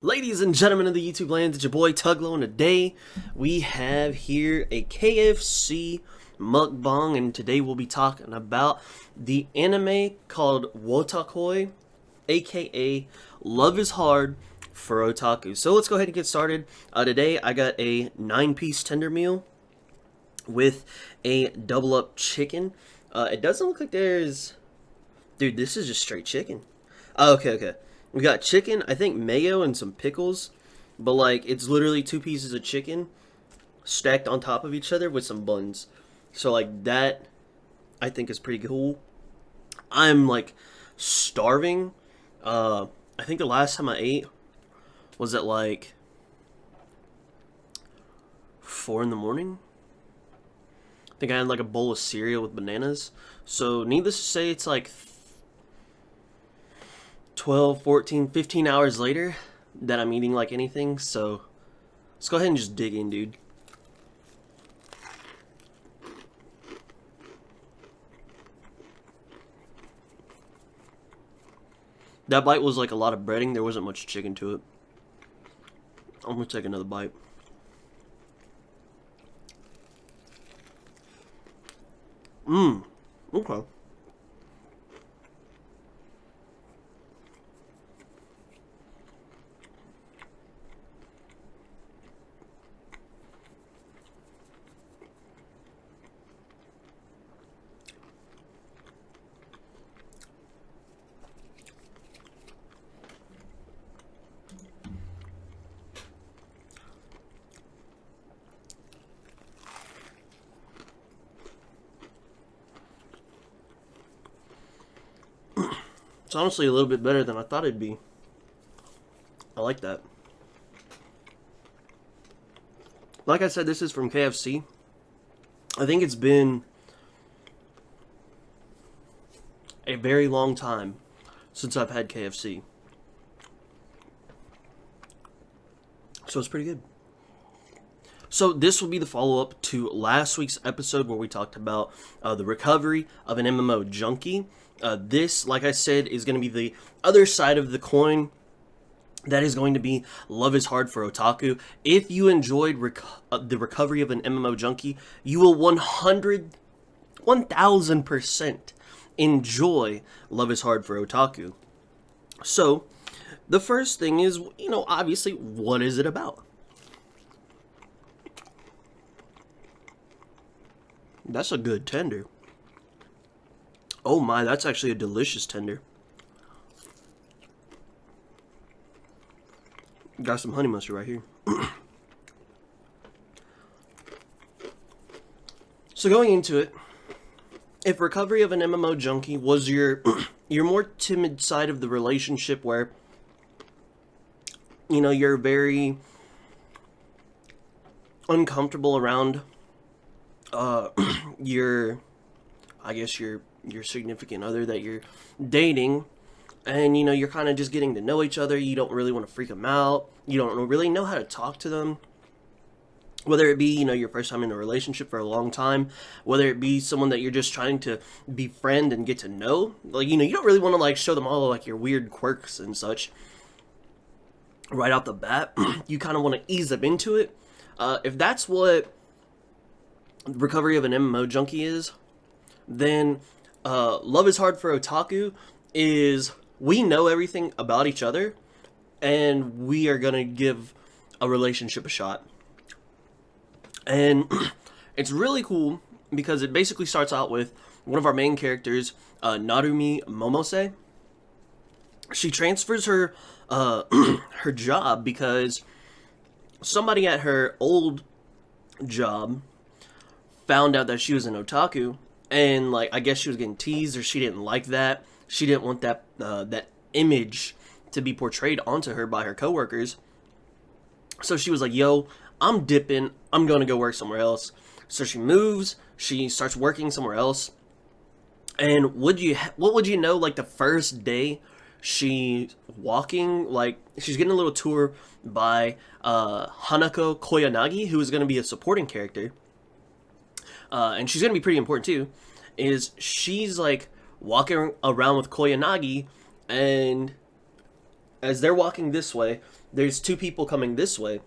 Ladies and gentlemen of the YouTube land, it's your boy Tuglo, and today we have here a KFC Mukbang, and today we'll be talking about the anime called Wotakoi, aka Love is Hard for Otaku. So let's go ahead and get started. Today I got a 9-piece tender meal with a double up chicken. It doesn't look like there's... Dude, this is just straight chicken. Okay. We got chicken, I think mayo and some pickles, but like it's literally 2 pieces of chicken stacked on top of each other with some buns. So like that I think is pretty cool. I'm like starving. I think the last time I ate was at like 4 in the morning. I think I had like a bowl of cereal with bananas. So needless to say, it's like 12, 14, 15 hours later that I'm eating like anything, so let's go ahead and just dig in, dude. That bite was like a lot of breading, there wasn't much chicken to it. I'm gonna take another bite. Okay. It's honestly a little bit better than I thought it'd be. I like that. Like I said, this is from KFC. I think it's been a very long time since I've had KFC. So it's pretty good. So this will be the follow-up to last week's episode where we talked about the recovery of an MMO junkie. This, like I said, is going to be the other side of the coin. That is going to be Love is Hard for Otaku. If you enjoyed the recovery of an MMO junkie, you will 1000% enjoy Love is Hard for Otaku. So, the first thing is, obviously, what is it about? That's a good tender. Oh my, that's actually a delicious tender. Got some honey mustard right here. So going into it, if recovery of an MMO junkie was your more timid side of the relationship where, you're very uncomfortable around your significant other that you're dating, and you're kind of just getting to know each other, you don't really want to freak them out, you don't really know how to talk to them, whether it be your first time in a relationship for a long time, whether it be someone that you're just trying to befriend and get to know, like you don't really want to like show them all like your weird quirks and such right off the bat. You kind of want to ease them into it. If that's what recovery of an MMO junkie is, then Love is Hard for Otaku is we know everything about each other and we are gonna give a relationship a shot. And it's really cool because it basically starts out with one of our main characters, Narumi Momose. She transfers her her job because somebody at her old job found out that she was an otaku, and like I guess she was getting teased, or she didn't like that. She didn't want that that image to be portrayed onto her by her coworkers. So she was like, "Yo, I'm dipping. I'm going to go work somewhere else." So she moves. She starts working somewhere else. And what would you know? Like the first day, she's walking. Like she's getting a little tour by Hanako Koyanagi, who is going to be a supporting character. And she's going to be pretty important too, is she's like walking around with Koyanagi, and as they're walking this way, there's two people coming this way.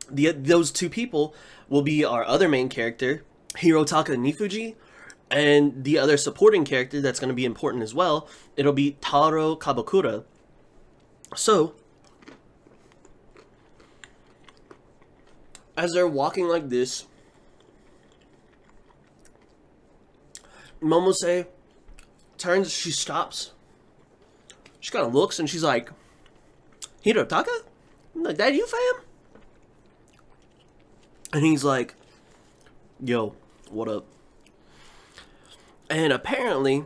Those two people will be our other main character, Hirotaka Nifuji, and the other supporting character that's going to be important as well. It'll be Taro Kabakura. So, as they're walking like this, Momose turns, she stops. She kind of looks and she's like, Hirotaka? I'm like, that you, fam? And he's like, yo, what up? And apparently,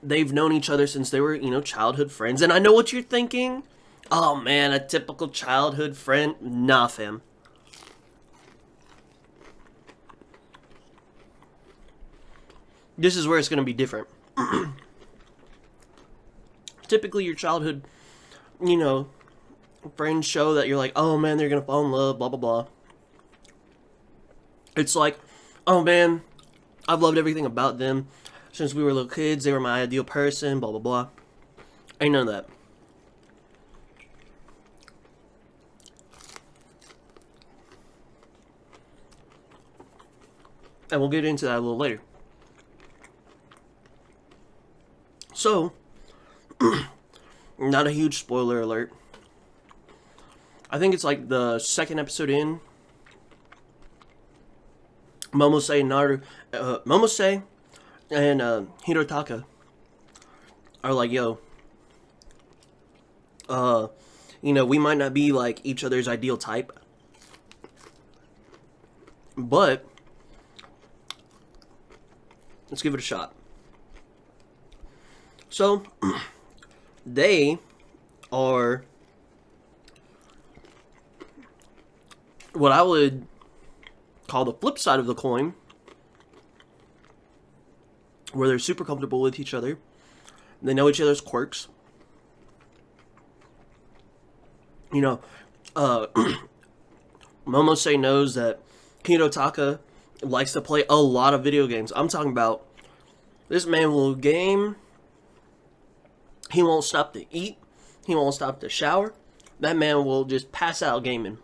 they've known each other since they were, childhood friends. And I know what you're thinking. Oh man, a typical childhood friend. Nah, fam. This is where it's going to be different. Typically, your childhood, friends show that you're like, oh man, they're going to fall in love, blah, blah, blah. It's like, oh man, I've loved everything about them since we were little kids. They were my ideal person, blah, blah, blah. Ain't none of that. And we'll get into that a little later. So, not a huge spoiler alert. I think it's like the second episode in. Momose and Hirotaka are like, yo, we might not be like each other's ideal type, but let's give it a shot. So, they are what I would call the flip side of the coin, where they're super comfortable with each other. They know each other's quirks. Momose knows that Hirotaka likes to play a lot of video games. I'm talking about this man will game. He won't stop to eat. He won't stop to shower. That man will just pass out gaming.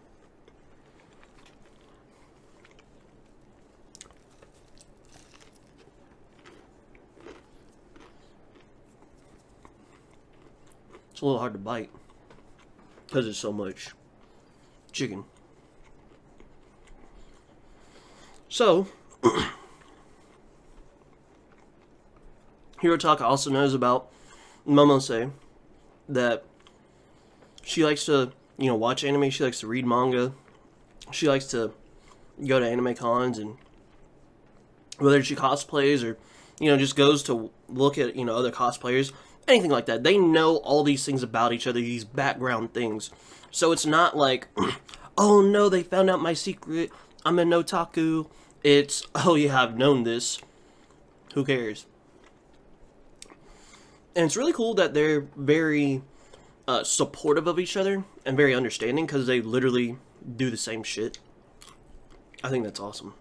It's a little hard to bite because there's so much chicken. So, Hirotaka also knows about Momose, that she likes to, watch anime, she likes to read manga, she likes to go to anime cons, and whether she cosplays or, just goes to look at, other cosplayers, anything like that. They know all these things about each other, these background things. So it's not like, oh no, they found out my secret, I'm an otaku. It's, oh yeah, I've known this. Who cares? And it's really cool that they're very supportive of each other and very understanding because they literally do the same shit. I think that's awesome.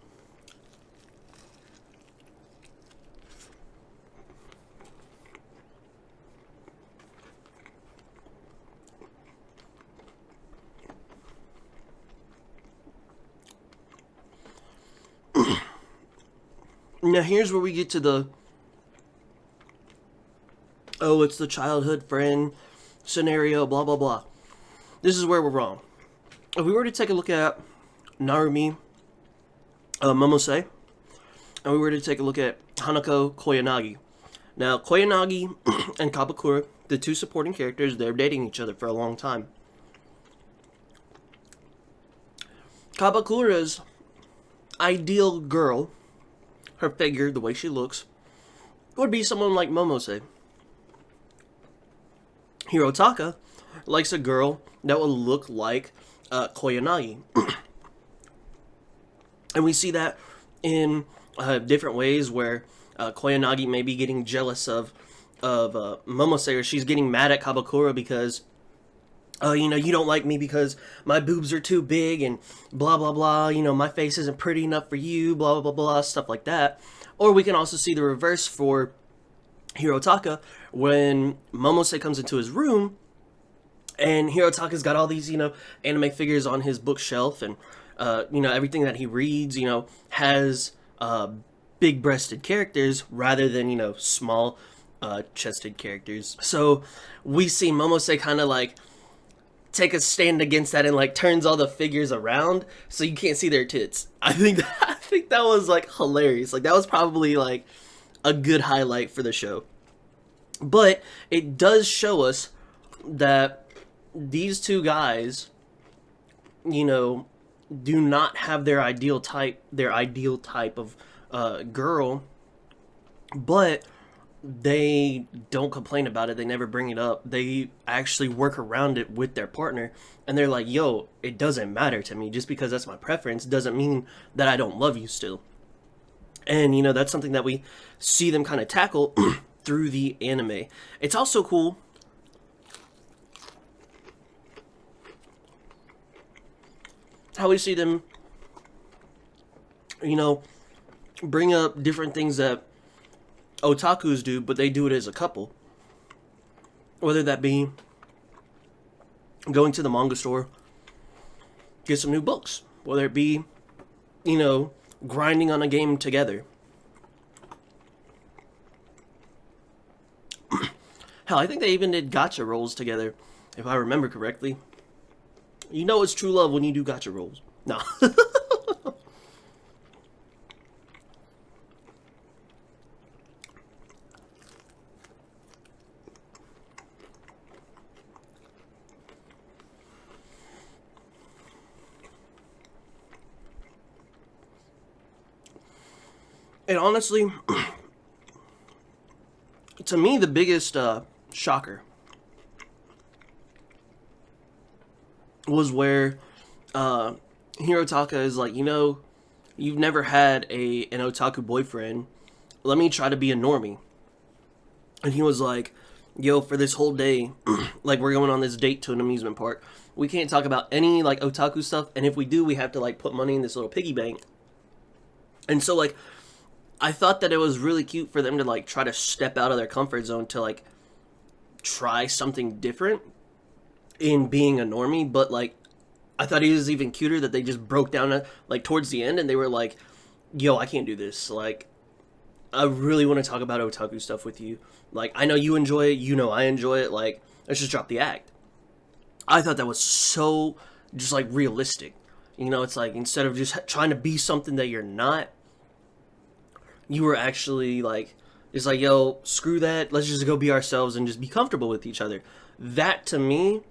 Now here's where we get to the, oh, it's the childhood friend scenario, blah, blah, blah. This is where we're wrong. If we were to take a look at Narumi Momose, and we were to take a look at Hanako Koyanagi. Now, Koyanagi and Kabakura, the two supporting characters, they're dating each other for a long time. Kabakura's ideal girl, her figure, the way she looks, would be someone like Momose. Hirotaka likes a girl that will look like Koyanagi. And we see that in different ways where Koyanagi may be getting jealous of Momose, or she's getting mad at Kabakura because, you don't like me because my boobs are too big and blah, blah, blah. My face isn't pretty enough for you, blah, blah, blah, blah, stuff like that. Or we can also see the reverse for Hirotaka when Momose comes into his room And Hirotaka's got all these, anime figures on his bookshelf, and everything that he reads, has big-breasted characters rather than small chested characters. So we see Momose kind of like take a stand against that and like turns all the figures around so you can't see their tits. I think that was like hilarious. Like that was probably like a good highlight for the show. But it does show us that these two guys, do not have their ideal type of girl, but they don't complain about it. They never bring it up. They actually work around it with their partner, and they're like, yo, it doesn't matter to me. Just because that's my preference doesn't mean that I don't love you still. And that's something that we see them kind of tackle through the anime. It's also cool how we see them bring up different things that otakus do, but they do it as a couple. Whether that be going to the manga store, get some new books. Whether it be, grinding on a game together. Hell, I think they even did gacha rolls together, if I remember correctly. You know it's true love when you do gacha rolls. No. And honestly, to me, the biggest shocker was where Hirotaka is like, you've never had an otaku boyfriend. Let me try to be a normie. And he was like, yo, for this whole day, like, we're going on this date to an amusement park. We can't talk about any, like, otaku stuff. And if we do, we have to, like, put money in this little piggy bank. And so, like, I thought that it was really cute for them to, like, try to step out of their comfort zone to, like, try something different in being a normie. But, like, I thought it was even cuter that they just broke down, like, towards the end, and they were like, yo, I can't do this. Like, I really want to talk about otaku stuff with you. Like, I know you enjoy it, I enjoy it. Like, let's just drop the act. I thought that was so, just, like, realistic. It's like, instead of just trying to be something that you're not, you were actually, like, it's like, yo, screw that, let's just go be ourselves and just be comfortable with each other. That, to me,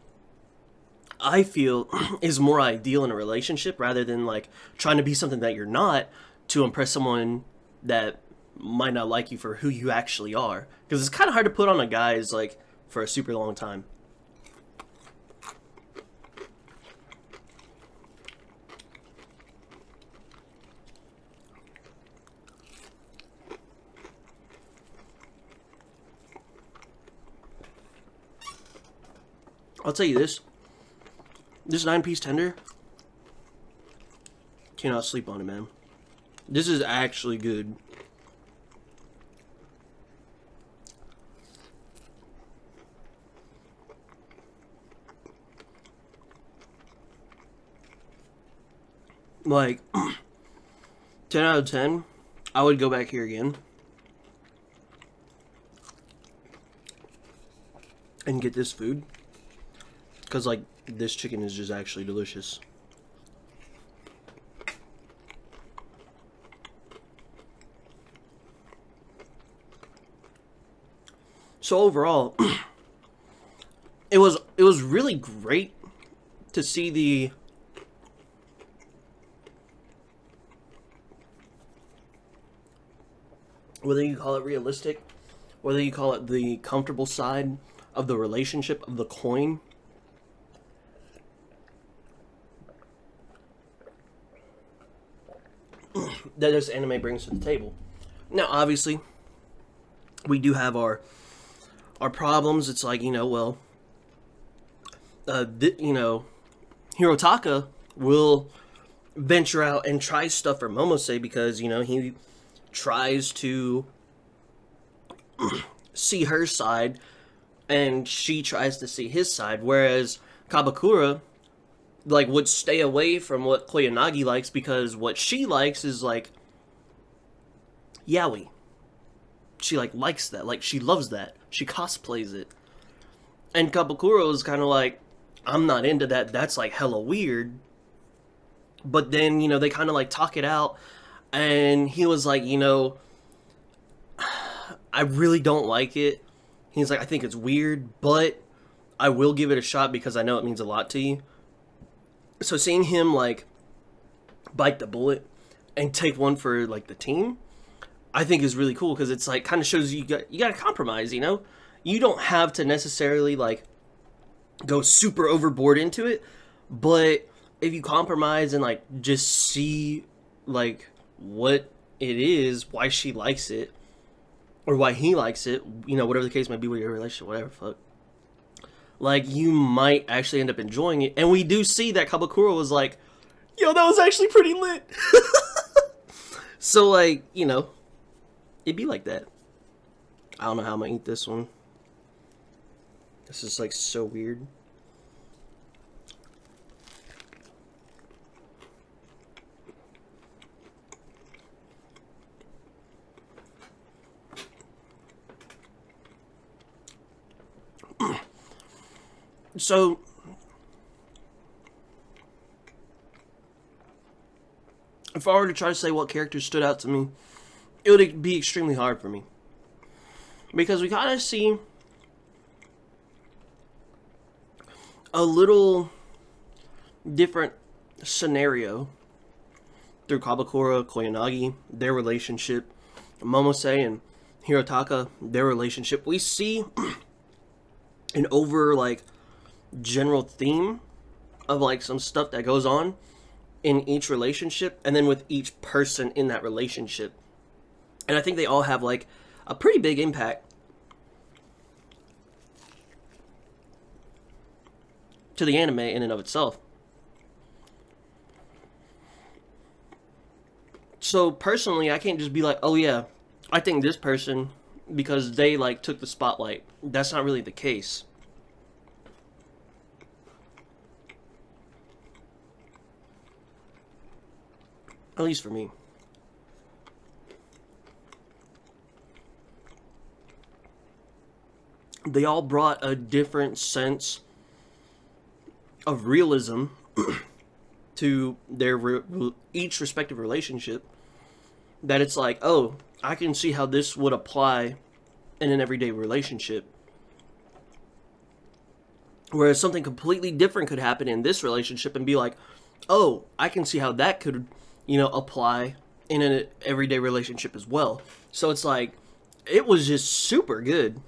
I feel, is more ideal in a relationship, rather than, like, trying to be something that you're not to impress someone that might not like you for who you actually are. Because it's kind of hard to put on a guy's, like, for a super long time. I'll tell you this 9-piece tender, cannot sleep on it, man. This is actually good. Like, 10 out of 10, I would go back here again and get this food. Because, like, this chicken is just actually delicious. So overall, it was really great to see the whether you call it realistic, whether you call it the comfortable side of the relationship, of the coin. That this anime brings to the table. Now, obviously, we do have our problems. It's like, Hirotaka will venture out and try stuff for Momose because, he tries to see her side and she tries to see his side, whereas Kabakura like would stay away from what Koyanagi likes because what she likes is like yaoi. She like likes that, like she loves that. She cosplays it. And Kabakura is kind of like, I'm not into that. That's like hella weird. But then, they kind of like talk it out, and he was like, I really don't like it. He's like, I think it's weird, but I will give it a shot because I know it means a lot to you. So seeing him like bite the bullet and take one for like the team, I think is really cool because it's like kind of shows you got to compromise. You don't have to necessarily like go super overboard into it, but if you compromise and like just see like what it is, why she likes it or why he likes it, whatever the case might be with your relationship, whatever fuck, like you might actually end up enjoying it. And we do see that Kabakura was like, yo, that was actually pretty lit. So like, it'd be like that. I don't know how I'm gonna eat this one. This is like so weird. So if I were to try to say what characters stood out to me, it would be extremely hard for me. Because we kind of see a little different scenario through Kabakura, Koyanagi, their relationship, Momose and Hirotaka, their relationship. We see an over, like, general theme of, like, some stuff that goes on in each relationship, and then with each person in that relationship. And I think they all have, like, a pretty big impact to the anime in and of itself. So, personally, I can't just be like, oh yeah, I think this person, because they, like, took the spotlight. That's not really the case. At least for me. They all brought a different sense of realism to their each respective relationship, that it's like, oh, I can see how this would apply in an everyday relationship. Whereas something completely different could happen in this relationship and be like, oh, I can see how that could, apply in an everyday relationship as well. So it's like, it was just super good.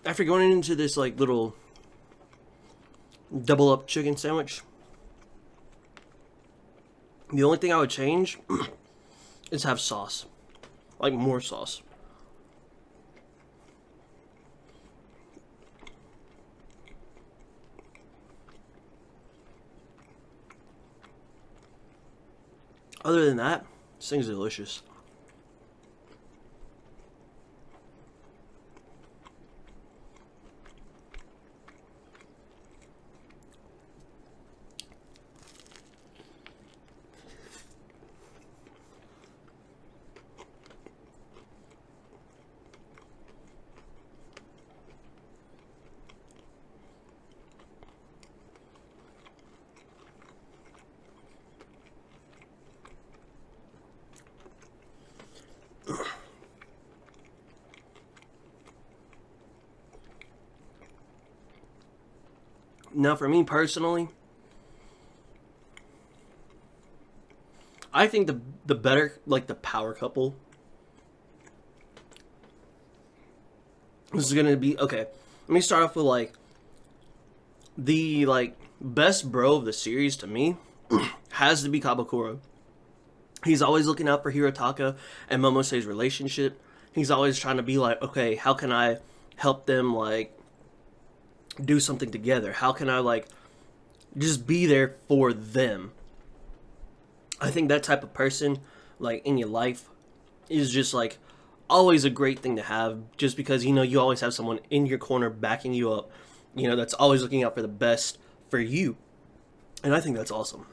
After going into this like little double up chicken sandwich, the only thing I would change is have sauce, like more sauce. Other than that, this thing's delicious. Now, for me personally, I think the better, like, the power couple is gonna be, okay, let me start off with, like, the, like, best bro of the series to me has to be Kabakura. He's always looking out for Hirotaka and Momose's relationship. He's always trying to be like, okay, how can I help them like do something together? How can I like just be there for them? I think that type of person like in your life is just like always a great thing to have, just because you know you always have someone in your corner backing you up, you know, that's always looking out for the best for you. And I think that's awesome.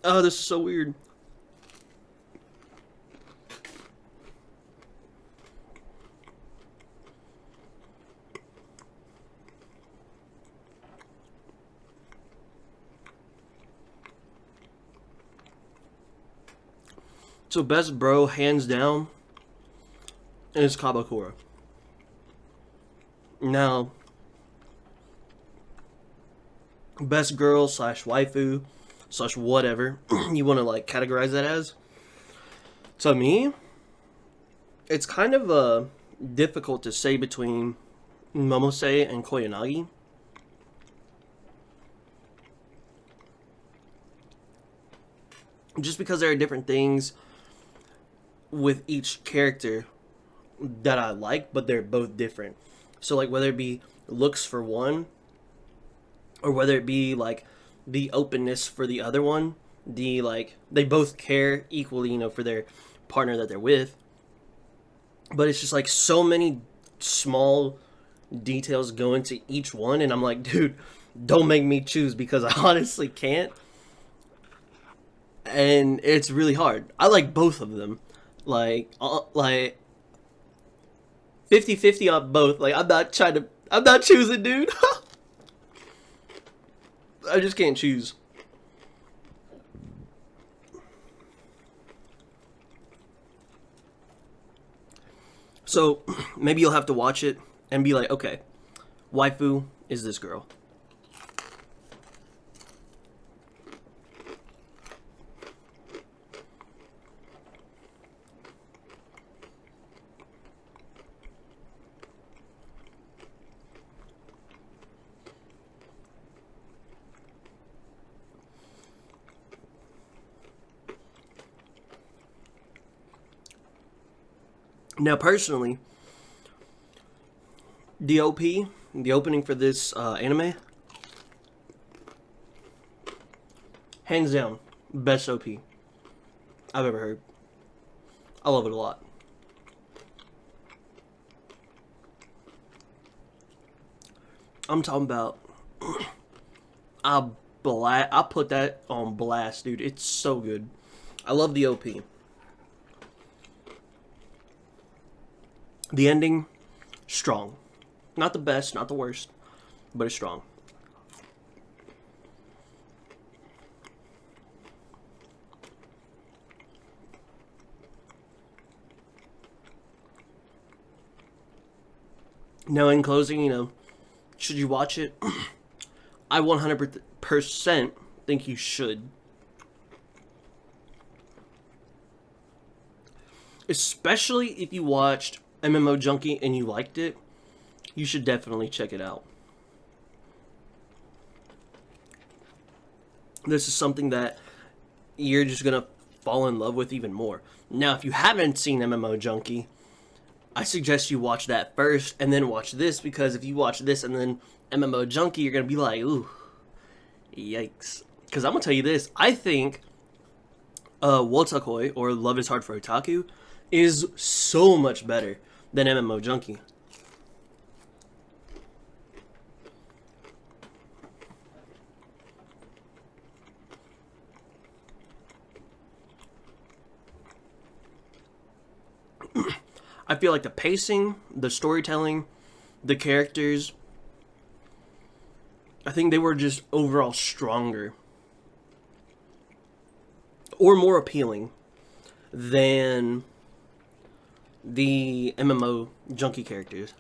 Oh, this is so weird. So best bro, hands down, is Kabakura. Now, best girl slash waifu slash whatever you want to like categorize that as. To me, it's kind of difficult to say between Momose and Koyanagi. Just because there are different things with each character that I like, but they're both different. So like whether it be looks for one, or whether it be like the openness for the other one, the like they both care equally, you know, for their partner that they're with. But it's just like so many small details go into each one, and I'm like, dude, don't make me choose because I honestly can't. And it's really hard. I like both of them. Like 50-50 on both. Like I'm not choosing, dude. I just can't choose. So maybe you'll have to watch it and be like, okay, waifu is this girl. Now, personally, the OP, the opening for this anime, hands down, best OP I've ever heard. I love it a lot. I'm talking about, I put that on blast, dude. It's so good. I love the OP. The ending, strong. Not the best, not the worst, but it's strong. Now, in closing, you know, should you watch it? I 100% think you should. Especially if you watched MMO Junkie and you liked it, you should definitely check it out. This is something that you're just gonna fall in love with even more. Now, if you haven't seen MMO Junkie, I suggest you watch that first and then watch this, because if you watch this and then MMO Junkie, you're gonna be like, ooh, yikes. Because I'm gonna tell you this, I think Wotakoi, or Love is Hard for Otaku, is so much better than MMO Junkie. I feel like the pacing, the storytelling, the characters, I think they were just overall stronger or more appealing than the MMO Junkie characters.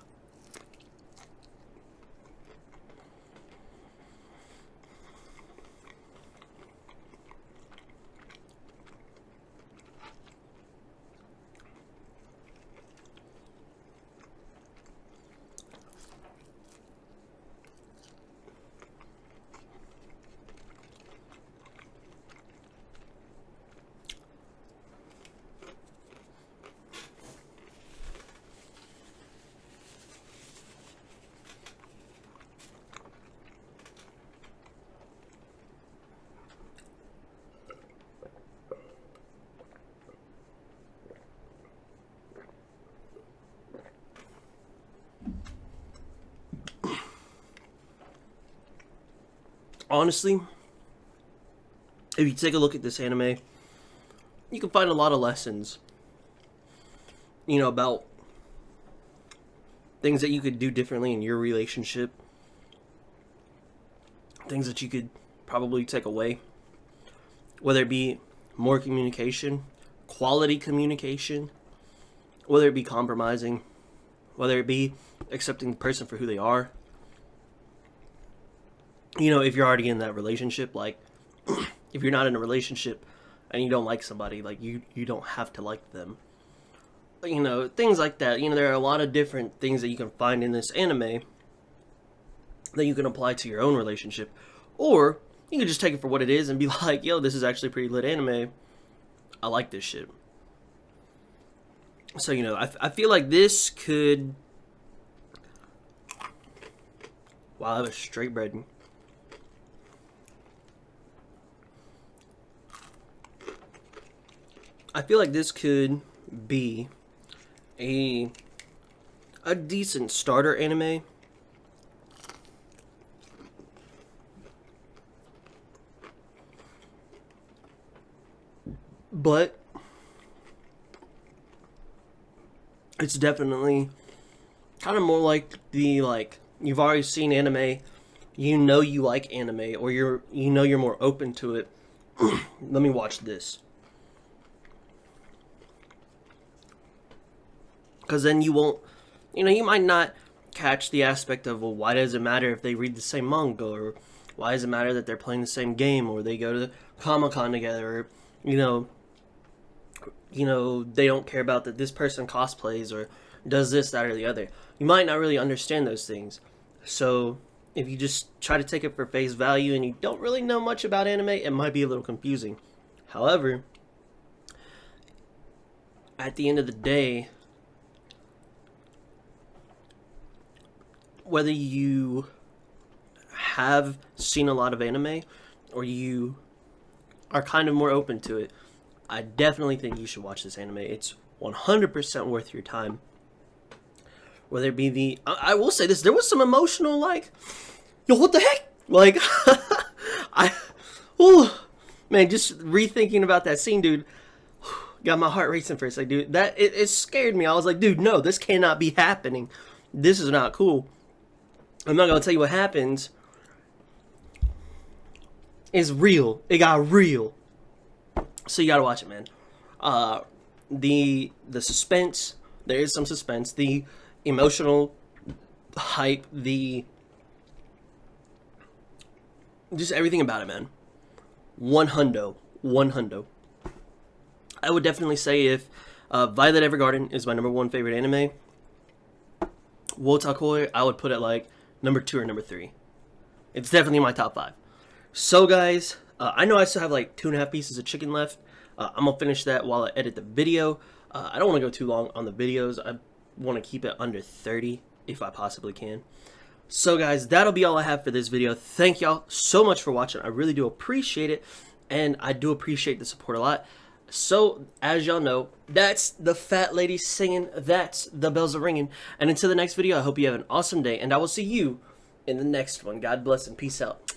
honestly, if you take a look at this anime, you can find a lot of lessons, you know, about things that you could do differently in your relationship, things that you could probably take away, whether it be more communication, quality communication, whether it be compromising, whether it be accepting the person for who they are. You know, if you're already in that relationship, like, if you're not in a relationship and you don't like somebody, like, you don't have to like them. You know, things like that. You know, there are a lot of different things that you can find in this anime that you can apply to your own relationship. Or you can just take it for what it is and be like, yo, this is actually a pretty lit anime. I like this shit. So, you know, I feel like this could... Wow, that was straight bread. I feel like this could be a decent starter anime. But it's definitely kind of more like the, like, you've already seen anime, you know you like anime, or you're more open to it. Let me watch this. Because then you won't, you know, you might not catch the aspect of, well, why does it matter if they read the same manga, or why does it matter that they're playing the same game, or they go to Comic-Con together, or, you know, they don't care about that this person cosplays or does this, that, or the other. You might not really understand those things. So if you just try to take it for face value and you don't really know much about anime, it might be a little confusing. However, at the end of the day, whether you have seen a lot of anime or you are kind of more open to it, I definitely think you should watch this anime. It's 100% worth your time. Whether it be the... I will say this, there was some emotional, like... Yo, what the heck? Like, man, just rethinking about that scene, dude, got my heart racing for a second, dude. It scared me. I was like, dude, no, this cannot be happening. This is not cool. I'm not gonna tell you what happens. It's real. It got real. So you gotta watch it, man. The suspense, there is some suspense. The emotional hype, just everything about it, man. One hundo. I would definitely say if Violet Evergarden is my #1 favorite anime, Otaku, I would put it like #2 or #3. It's definitely my top 5. So guys, I know I still have like 2.5 pieces of chicken left. I'm gonna finish that while I edit the video. I don't want to go too long on the videos. I want to keep it under 30 if I possibly can. So guys, that'll be all I have for this video. Thank y'all so much for watching. I really do appreciate it, and I do appreciate the support a lot. So, as y'all know, that's the fat lady singing, that's the bells are ringing. And until the next video, I hope you have an awesome day, and I will see you in the next one. God bless and peace out.